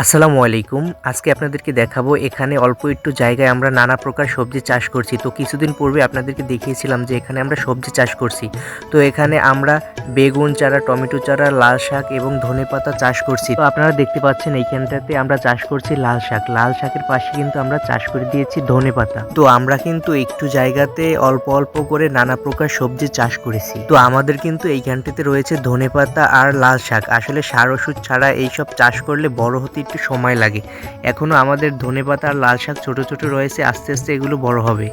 আসসালামু আলাইকুম। আজকে আপনাদেরকে দেখাবো এখানে অল্প একটু জায়গায় আমরা নানা প্রকার সবজি চাষ করছি। তো কিছুদিন পূর্বে আপনাদেরকে দেখিয়েছিলাম যে এখানে আমরা সবজি চাষ করছি। তো এখানে আমরা বেগুন চারা, টমেটো চারা, লাল শাক এবং ধনেপাতা চাষ করছি। তো আপনারা দেখতে পাচ্ছেন এইখানটাতে আমরা চাষ করছি লাল শাক। লাল শাকের পাশে কিন্তু আমরা চাষ করে দিয়েছি ধনেপাতা। তো আমরা কিন্তু একটু জায়গাতে অল্প অল্প করে নানা প্রকার সবজি চাষ করেছি। তো আমাদের কিন্তু এইখানটাতে রয়েছে ধনেপাতা আর লাল শাক। আসলে সার ওষুধ ছাড়া এইসব চাষ করলে বড় হতে একটু সময় লাগে। এখনো আমাদের ধনেপাতা আর লাল শাক ছোট ছোট রয়েছে, আস্তে আস্তে এগুলো বড় হবে।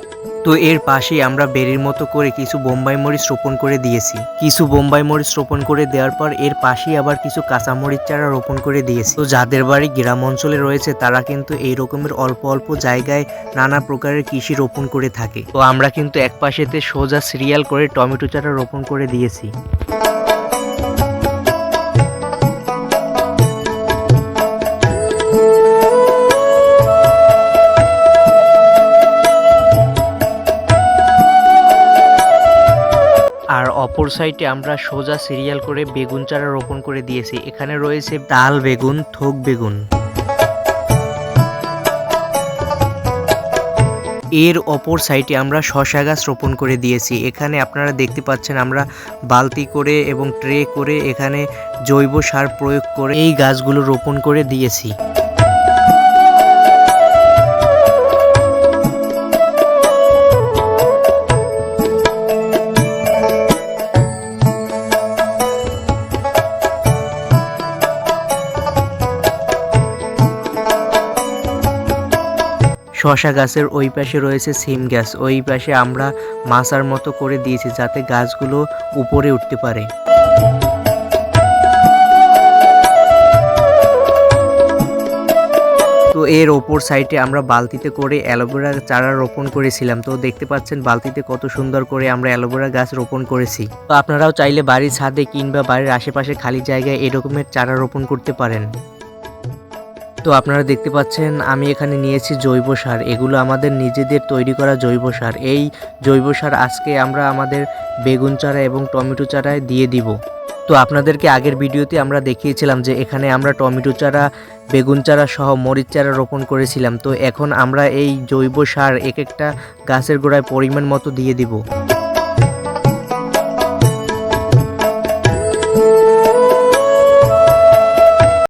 তো এর পাশেই আমরা বেরির মতো করে কিছু বোম্বাই মরিচ রোপণ করে দিয়েছি। কিছু বোম্বাই মরিচ রোপণ করে দেওয়ার পর এর পাশেই আবার কিছু কাঁচামরিচ চারা রোপণ করে দিয়েছি। তো যাদের বাড়ি গ্রাম অঞ্চলে রয়েছে তারা কিন্তু এই রকমের অল্প অল্প জায়গায় নানা প্রকারের কৃষি রোপণ করে থাকে। তো আমরা কিন্তু এক পাশেতে সোজা সিরিয়াল করে টমেটো চারা রোপণ করে দিয়েছি। আর অপর সাইডে আমরা সোজা সিরিয়াল করে বেগুন চারা রোপণ করে দিয়েছি। এখানে রয়েছে ডাল বেগুন, থোক বেগুন। এর অপর সাইডে আমরা শসা গাছ রোপণ করে দিয়েছি। এখানে আপনারা দেখতে পাচ্ছেন আমরা বালতি করে এবং ট্রে করে এখানে জৈব সার প্রয়োগ করে এই গাছগুলো রোপণ করে দিয়েছি। শসা গাছের ওই পাশে রয়েছে সিম গাছ। ওই পাশে আমরা মাচার মতো করে দিয়েছি যাতে গাছগুলো উপরে উঠতে পারে। তো এর ওপর সাইডে আমরা বালতিতে করে অ্যালোভেরা চারা রোপণ করেছিলাম। তো দেখতে পাচ্ছেন বালতিতে কত সুন্দর করে আমরা অ্যালোভেরা গাছ রোপণ করেছি। তো আপনারাও চাইলে বাড়ির ছাদে কিংবা বাড়ির আশেপাশে খালি জায়গায় এরকমের চারা রোপণ করতে পারেন। তো আপনারা দেখতে পাচ্ছেন আমি এখানে নিয়েছি জৈব সার। এগুলো আমাদের নিজেদের তৈরি করা জৈব সার। এই জৈব সার আজকে আমরা আমাদের বেগুন চারা এবং টমেটো চারায় দিয়ে দিব। তো আপনাদেরকে আগের ভিডিওতে আমরা দেখিয়েছিলাম যে এখানে আমরা টমেটো চারা, বেগুন চারা সহ মরিচ চারা রোপণ করেছিলাম। তো এখন আমরা এই জৈব সার এক একটা গাছের গোড়ায় পরিমাণ মতো দিয়ে দিব।